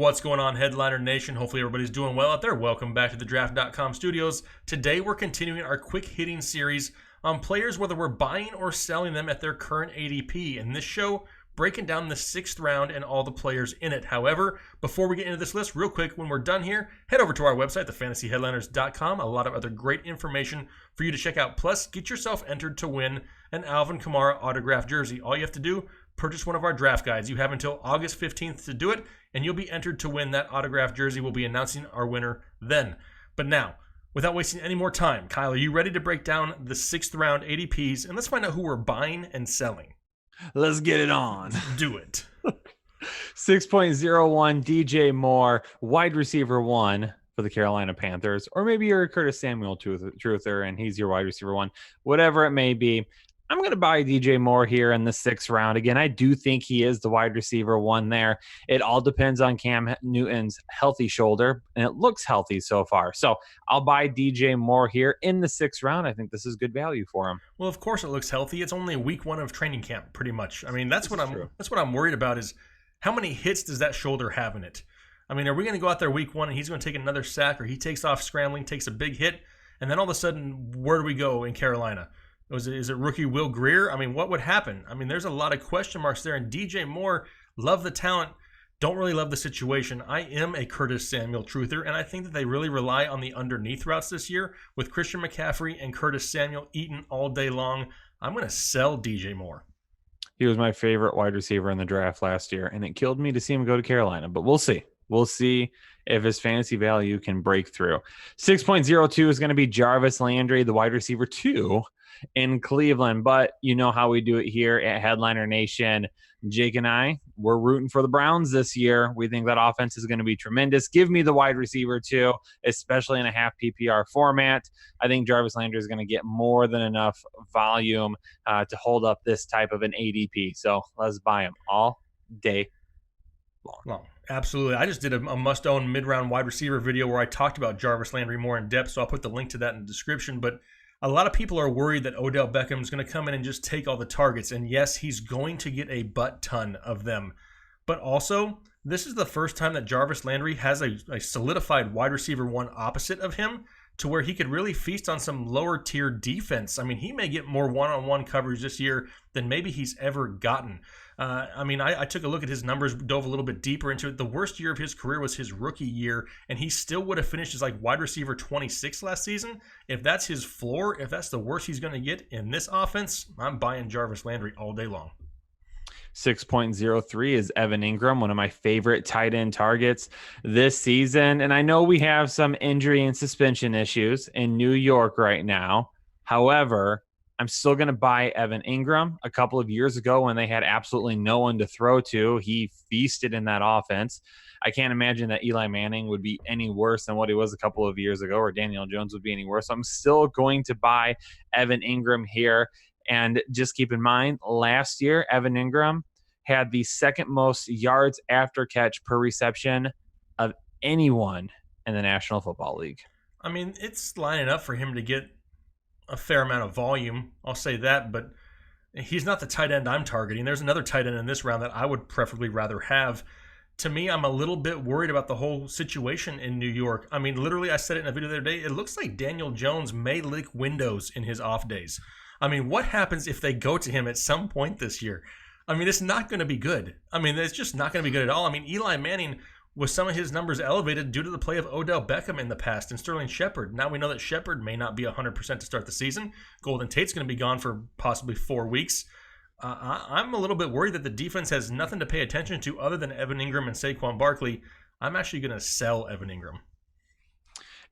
What's going on, Headliner Nation? Hopefully everybody's doing well out there. Welcome back to the Draft.com studios. Today we're continuing our quick hitting series on players, whether we're buying or selling them at their current ADP. In this show, breaking down the 6th round and all the players in it. However, before we get into this list, real quick, when we're done here, head over to our website, thefantasyheadliners.com. A lot of other great information for you to check out. Plus, get yourself entered to win an Alvin Kamara autographed jersey. All you have to do, purchase one of our draft guides. You have until August 15th to do it, and you'll be entered to win that autographed jersey. We'll be announcing our winner then. But now, without wasting any more time, Kyle, are you ready to break down the 6th round ADPs? And let's find out who we're buying and selling. Let's get it on. Do it. 6.01 DJ Moore, wide receiver 1 for the Carolina Panthers. Or maybe you're a Curtis Samuel truther and he's your wide receiver 1. Whatever it may be. I'm going to buy DJ Moore here in the 6th round. Again, I do think he is the wide receiver 1 there. It all depends on Cam Newton's healthy shoulder, and it looks healthy so far. So I'll buy DJ Moore here in the 6th round. I think this is good value for him. Well, of course it looks healthy. It's only week 1 of training camp, pretty much. I mean, that's what I'm worried about is how many hits does that shoulder have in it? I mean, are we going to go out there week 1 and he's going to take another sack, or he takes off scrambling, takes a big hit, and then all of a sudden, where do we go in Carolina? Is it rookie Will Grier? I mean, what would happen? I mean, there's a lot of question marks there. And DJ Moore, love the talent, don't really love the situation. I am a Curtis Samuel truther, and I think that they really rely on the underneath routes this year with Christian McCaffrey and Curtis Samuel eating all day long. I'm going to sell DJ Moore. He was my favorite wide receiver in the draft last year, and it killed me to see him go to Carolina. But we'll see. We'll see if his fantasy value can break through. 6.02 is going to be Jarvis Landry, the wide receiver 2 in Cleveland. But you know how we do it here at Headliner Nation. Jake and I, we're rooting for the Browns this year. We think that offense is going to be tremendous. Give me the wide receiver 2, especially in a half PPR format. I think Jarvis Landry is going to get more than enough volume to hold up this type of an ADP. So let's buy him all day long. Well, absolutely. I just did a must-own mid-round wide receiver video where I talked about Jarvis Landry more in depth, so I'll put the link to that in the description. But a lot of people are worried that Odell Beckham is going to come in and just take all the targets. And yes, he's going to get a butt ton of them. But also, this is the first time that Jarvis Landry has a solidified wide receiver 1 opposite of him to where he could really feast on some lower tier defense. I mean, he may get more one-on-one coverage this year than maybe he's ever gotten. I took a look at his numbers, dove a little bit deeper into it. The worst year of his career was his rookie year, and he still would have finished as like wide receiver 26 last season. If that's his floor, if that's the worst he's going to get in this offense, I'm buying Jarvis Landry all day long. 6.03 is Evan Engram, one of my favorite tight end targets this season. And I know we have some injury and suspension issues in New York right now. However, I'm still going to buy Evan Engram. A couple of years ago when they had absolutely no one to throw to, he feasted in that offense. I can't imagine that Eli Manning would be any worse than what he was a couple of years ago, or Daniel Jones would be any worse. So I'm still going to buy Evan Engram here. And just keep in mind, last year, Evan Engram had the 2nd most yards after catch per reception of anyone in the National Football League. I mean, it's lining up for him to get a fair amount of volume. I'll say that, but he's not the tight end I'm targeting. There's another tight end in this round that I would preferably rather have. To me, I'm a little bit worried about the whole situation in New York. I mean, literally, I said it in a video the other day. It looks like Daniel Jones may lick windows in his off days. I mean, what happens if they go to him at some point this year? I mean, it's not going to be good. I mean, it's just not going to be good at all. I mean, Eli Manning, with some of his numbers elevated due to the play of Odell Beckham in the past and Sterling Shepard. Now we know that Shepard may not be 100% to start the season. Golden Tate's going to be gone for possibly 4 weeks. I'm a little bit worried that the defense has nothing to pay attention to other than Evan Engram and Saquon Barkley. I'm actually going to sell Evan Engram.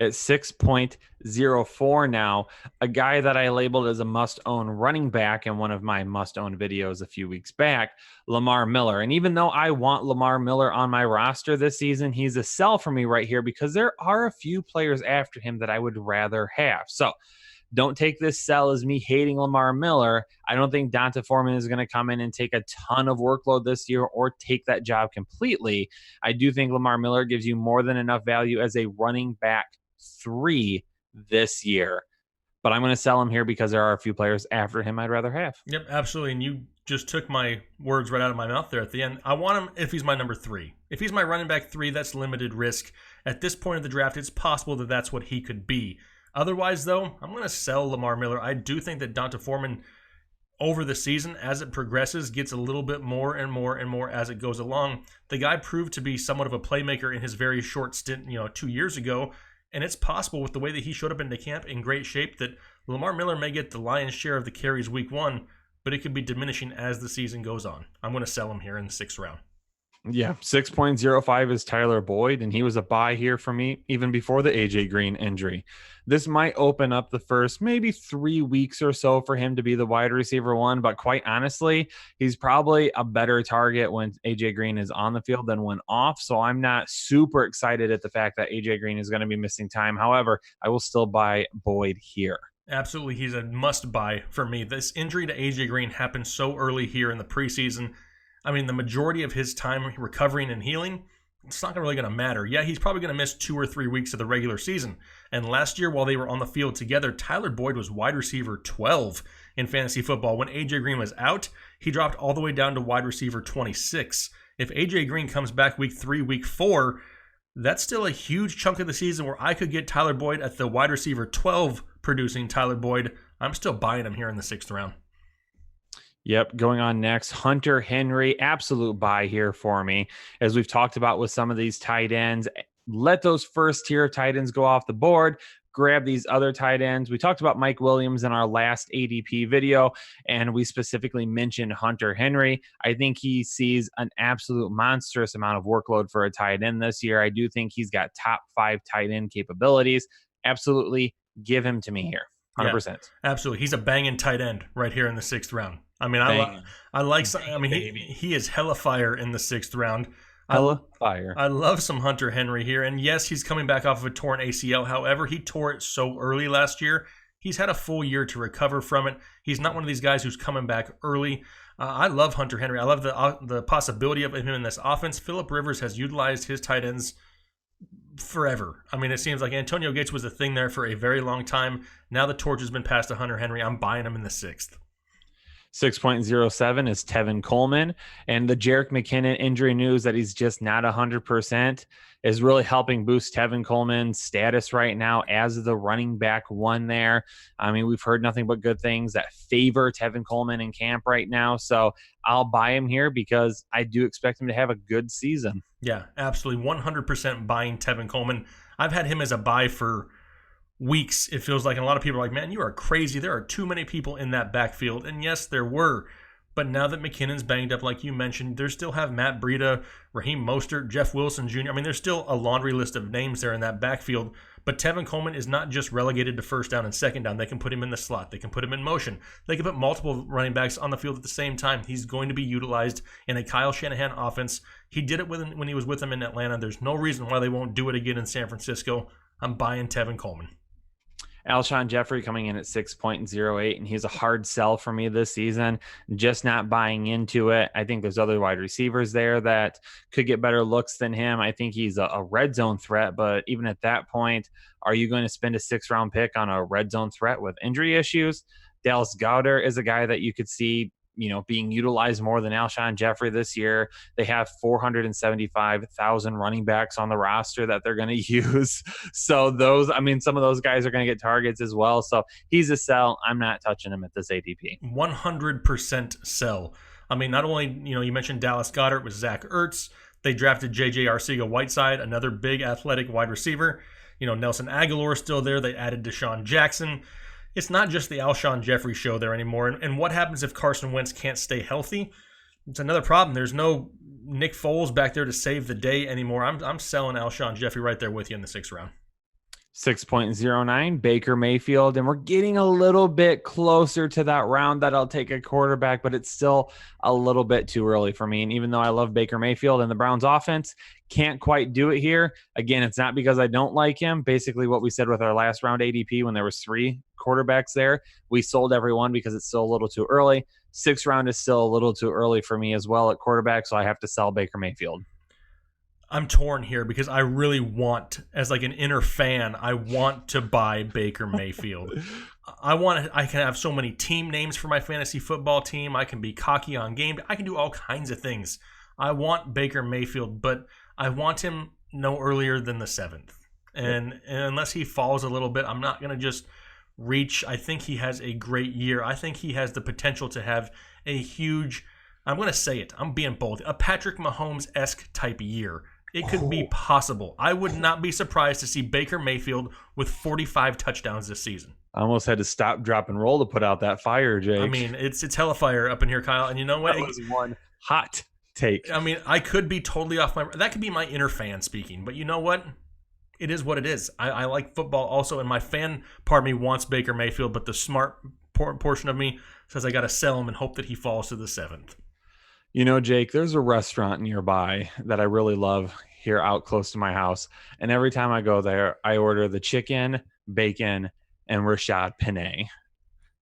At 6.04 now, a guy that I labeled as a must-own running back in one of my must-own videos a few weeks back, Lamar Miller. And even though I want Lamar Miller on my roster this season, he's a sell for me right here because there are a few players after him that I would rather have. So don't take this sell as me hating Lamar Miller. I don't think Dante Foreman is going to come in and take a ton of workload this year or take that job completely. I do think Lamar Miller gives you more than enough value as a running back 3 this year. But I'm going to sell him here because there are a few players after him I'd rather have. Yep, absolutely. And you just took my words right out of my mouth there at the end. I want him if he's my number 3. If he's my running back 3, that's limited risk. At this point of the draft, it's possible that that's what he could be. Otherwise, though, I'm going to sell Lamar Miller. I do think that Dante Foreman, over the season, as it progresses, gets a little bit more and more and more as it goes along. The guy proved to be somewhat of a playmaker in his very short stint, 2 years ago. And it's possible with the way that he showed up into camp in great shape that Lamar Miller may get the lion's share of the carries week 1, but it could be diminishing as the season goes on. I'm going to sell him here in the 6th round. Yeah, 6.05 is Tyler Boyd, and he was a buy here for me even before the AJ Green injury. This might open up the first maybe 3 weeks or so for him to be the wide receiver 1, but quite honestly, he's probably a better target when AJ Green is on the field than when off, so I'm not super excited at the fact that AJ Green is going to be missing time. However, I will still buy Boyd here. Absolutely, he's a must-buy for me. This injury to AJ Green happened so early here in the preseason. I mean, the majority of his time recovering and healing, it's not really going to matter. Yeah, he's probably going to miss 2 or 3 weeks of the regular season. And last year, while they were on the field together, Tyler Boyd was wide receiver 12 in fantasy football. When AJ Green was out, he dropped all the way down to wide receiver 26. If AJ Green comes back week 3, week 4, that's still a huge chunk of the season where I could get Tyler Boyd at the wide receiver 12 producing Tyler Boyd. I'm still buying him here in the 6th round. Yep. Going on next, Hunter Henry, absolute buy here for me. As we've talked about with some of these tight ends, let those first tier tight ends go off the board. Grab these other tight ends. We talked about Mike Williams in our last ADP video, and we specifically mentioned Hunter Henry. I think he sees an absolute monstrous amount of workload for a tight end this year. I do think he's got top 5 tight end capabilities. Absolutely give him to me here. 100%. Yeah, absolutely. He's a banging tight end right here in the 6th round. I mean, he is hella fire in the 6th round. Hella fire. I love some Hunter Henry here. And yes, he's coming back off of a torn ACL. However, he tore it so early last year. He's had a full year to recover from it. He's not one of these guys who's coming back early. I love Hunter Henry. I love the possibility of him in this offense. Phillip Rivers has utilized his tight ends forever. I mean, it seems like Antonio Gates was a thing there for a very long time. Now the torch has been passed to Hunter Henry. I'm buying him in the 6th. 6.07 is Tevin Coleman, and the Jerick McKinnon injury news that he's just not 100% is really helping boost Tevin Coleman's status right now as the running back 1 there. I mean, we've heard nothing but good things that favor Tevin Coleman in camp right now, so I'll buy him here because I do expect him to have a good season. Yeah, absolutely. 100% buying Tevin Coleman. I've had him as a buy for weeks, it feels like, and a lot of people are like, man, you are crazy. There are too many people in that backfield. And yes, there were. But now that McKinnon's banged up, like you mentioned, they still have Matt Breida, Raheem Mostert, Jeff Wilson Jr. I mean, there's still a laundry list of names there in that backfield. But Tevin Coleman is not just relegated to first down and second down. They can put him in the slot. They can put him in motion. They can put multiple running backs on the field at the same time. He's going to be utilized in a Kyle Shanahan offense. He did it when he was with them in Atlanta. There's no reason why they won't do it again in San Francisco. I'm buying Tevin Coleman. Alshon Jeffery coming in at 6.08, and he's a hard sell for me this season. Just not buying into it. I think there's other wide receivers there that could get better looks than him. I think he's a red zone threat, but even at that point, are you going to spend a 6th-round pick on a red zone threat with injury issues? Dallas Goedert is a guy that you could see being utilized more than Alshon Jeffery this year. They have 475,000 running backs on the roster that they're going to use. So some of those guys are going to get targets as well. So he's a sell. I'm not touching him at this ADP. 100% sell. I mean, not only, you mentioned Dallas Goedert with Zach Ertz. They drafted J.J. Arcega-Whiteside, another big athletic wide receiver. Nelson Aguilar is still there. They added Deshaun Jackson. It's not just the Alshon Jeffery show there anymore. And what happens if Carson Wentz can't stay healthy? It's another problem. There's no Nick Foles back there to save the day anymore. I'm selling Alshon Jeffery right there with you in the 6th round. 6.09, Baker Mayfield. And we're getting a little bit closer to that round that I'll take a quarterback, but it's still a little bit too early for me. And even though I love Baker Mayfield and the Browns offense, can't quite do it here. Again, it's not because I don't like him. Basically what we said with our last round ADP when there was 3 quarterbacks there, we sold everyone because it's still a little too early. 6th round is still a little too early for me as well at quarterback, so I have to sell Baker Mayfield. I'm torn here because I really want, as like an inner fan, I want to buy Baker Mayfield. I can have so many team names for my fantasy football team. I can be cocky on game. I can do all kinds of things. I want Baker Mayfield, but I want him no earlier than the 7th. And unless he falls a little bit, I'm not going to just reach. I think he has a great year. I think he has the potential to have a huge, I'm going to say it, I'm being bold, a Patrick Mahomes-esque type year. It could be possible. I would not be surprised to see Baker Mayfield with 45 touchdowns this season. I almost had to stop, drop, and roll to put out that fire, Jake. I mean, it's hella fire up in here, Kyle. And you know what? That was one hot take. I mean, I could be totally off my... That could be my inner fan speaking. But you know what? It is what it is. I like football also, and my fan part of me wants Baker Mayfield, but the smart portion of me says I got to sell him and hope that he falls to the 7th. You know, Jake, there's a restaurant nearby that I really love here out close to my house. And every time I go there, I order the chicken, bacon, and Rashad Penny.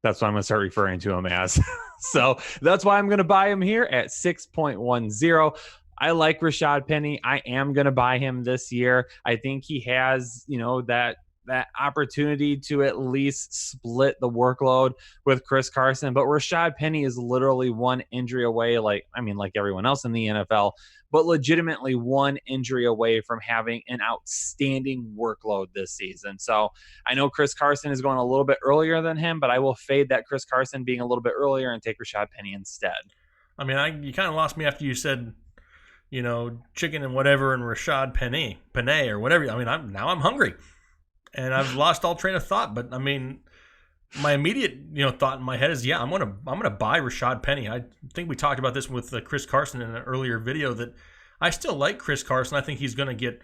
That's what I'm going to start referring to him as. So that's why I'm going to buy him here at 6.10. I like Rashad Penny. I am going to buy him this year. I think he has, that opportunity to at least split the workload with Chris Carson. But Rashad Penny is literally one injury away, like everyone else in the NFL, but legitimately one injury away from having an outstanding workload this season. So I know Chris Carson is going a little bit earlier than him, but I will fade that Chris Carson being a little bit earlier and take Rashad Penny instead. I mean, you kind of lost me after you said, chicken and whatever and Rashad Penny or whatever. I mean, I'm hungry. And I've lost all train of thought, but I mean, my immediate thought in my head is, I'm gonna buy Rashad Penny. I think we talked about this with Chris Carson in an earlier video that I still like Chris Carson. I think he's gonna get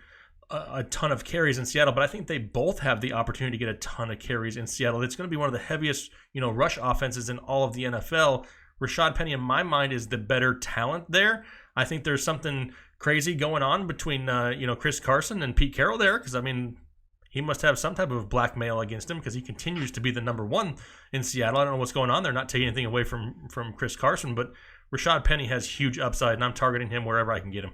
a ton of carries in Seattle, but I think they both have the opportunity to get a ton of carries in Seattle. It's gonna be one of the heaviest rush offenses in all of the NFL. Rashad Penny, in my mind, is the better talent there. I think there's something crazy going on between Chris Carson and Pete Carroll there, because I mean, he must have some type of blackmail against him because he continues to be the number one in Seattle. I don't know what's going on there. Not taking anything away from Chris Carson, but Rashad Penny has huge upside, and I'm targeting him wherever I can get him.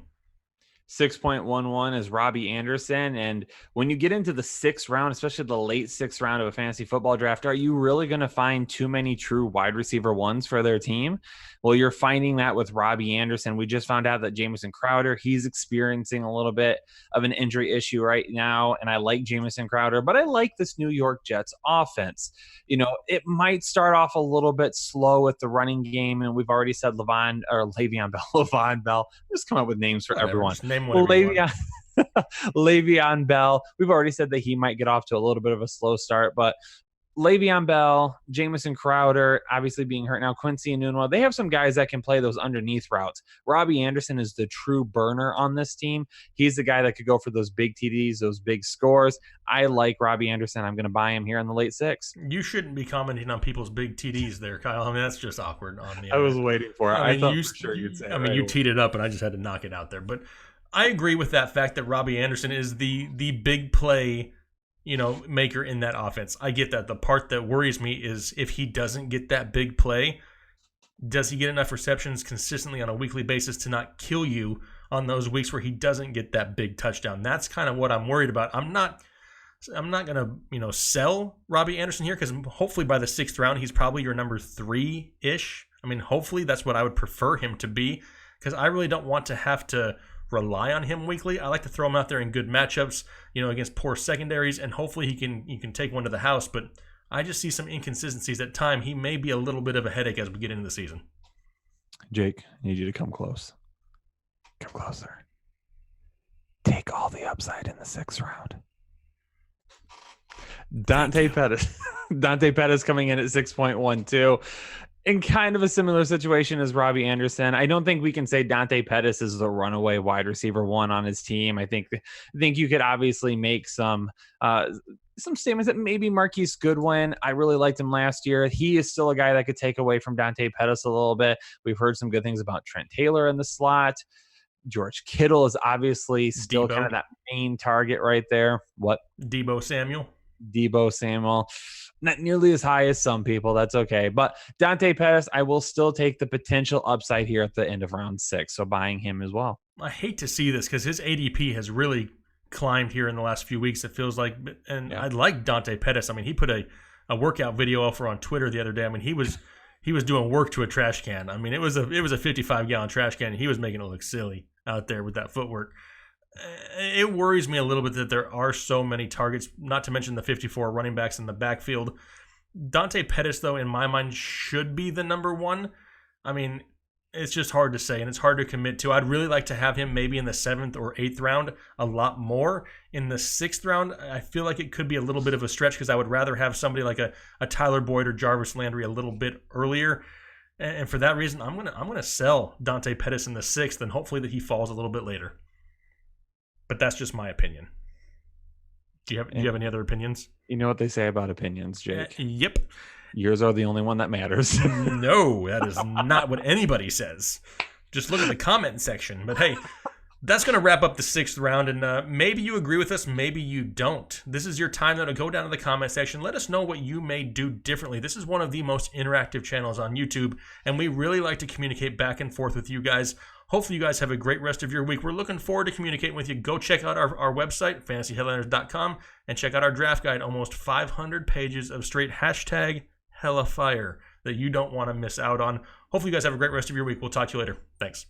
6.11 is Robbie Anderson. And when you get into the 6th round, especially the late 6th round of a fantasy football draft, are you really going to find too many true wide receiver ones for their team? Well, you're finding that with Robbie Anderson. We just found out that Jamison Crowder, he's experiencing a little bit of an injury issue right now. And I like Jamison Crowder, but I like this New York Jets offense. It might start off a little bit slow with the running game. And we've already said Le'Veon Bell. Just come up with names for everyone. Le'Veon Bell. We've already said that he might get off to a little bit of a slow start, but Le'Veon Bell, Jamison Crowder, obviously being hurt now, Quincy Enunwa, they have some guys that can play those underneath routes. Robbie Anderson is the true burner on this team. He's the guy that could go for those big TDs, those big scores. I like Robbie Anderson. I'm going to buy him here in the late 6th. You shouldn't be commenting on people's big TDs there, Kyle. I mean, that's just awkward on the I was waiting for it. I thought for sure you'd say it. I mean, you teed it up, and I just had to knock it out there. But I agree with that fact that Robbie Anderson is the big play maker in that offense. I get that. The part that worries me is if he doesn't get that big play, does he get enough receptions consistently on a weekly basis to not kill you on those weeks where he doesn't get that big touchdown? That's kind of what I'm worried about. I'm not going to, sell Robbie Anderson here because hopefully by the 6th round, he's probably your number 3-ish. I mean, hopefully that's what I would prefer him to be because I really don't want to have to rely on him weekly. I like to throw him out there in good matchups, against poor secondaries, and hopefully you can take one to the house. But I just see some inconsistencies at time. He may be a little bit of a headache as we get into the season. Jake, I need you to come close. Come closer. Take all the upside in the 6th round. Dante Pettis. Dante Pettis coming in at 6.12. In kind of a similar situation as Robbie Anderson. I don't think we can say Dante Pettis is the runaway wide receiver one on his team. I think you could obviously make some statements that maybe Marquise Goodwin. I really liked him last year. He is still a guy that could take away from Dante Pettis a little bit. We've heard some good things about Trent Taylor in the slot. George Kittle is obviously still kind of that main target right there. What? Deebo Samuel. Not nearly as high as some people. That's okay. But Dante Pettis, I will still take the potential upside here at the end of round 6. So buying him as well. I hate to see this because his ADP has really climbed here in the last few weeks. It feels like, and yeah. I like Dante Pettis. I mean, he put a workout video over on Twitter the other day. I mean, he was he was doing work to a trash can. I mean, it was a 55-gallon trash can. And he was making it look silly out there with that footwork. It worries me a little bit that there are so many targets, not to mention the 54 running backs in the backfield. Dante Pettis, though, in my mind, should be the number one. I mean, it's just hard to say, and it's hard to commit to. I'd really like to have him maybe in the 7th or 8th round a lot more. In the 6th round, I feel like it could be a little bit of a stretch because I would rather have somebody like a Tyler Boyd or Jarvis Landry a little bit earlier. And for that reason, I'm gonna sell Dante Pettis in the 6th, and hopefully that he falls a little bit later. But that's just my opinion. Do you have any other opinions? You know what they say about opinions, Jake? Yep. Yours are the only one that matters. No, that is not what anybody says. Just look at the comment section. But hey, that's going to wrap up the 6th round. And maybe you agree with us, maybe you don't. This is your time, though, to go down to the comment section. Let us know what you may do differently. This is one of the most interactive channels on YouTube, and we really like to communicate back and forth with you guys. Hopefully you guys have a great rest of your week. We're looking forward to communicating with you. Go check out our website, fantasyheadliners.com, and check out our draft guide. Almost 500 pages of straight #HellaFire that you don't want to miss out on. Hopefully you guys have a great rest of your week. We'll talk to you later. Thanks.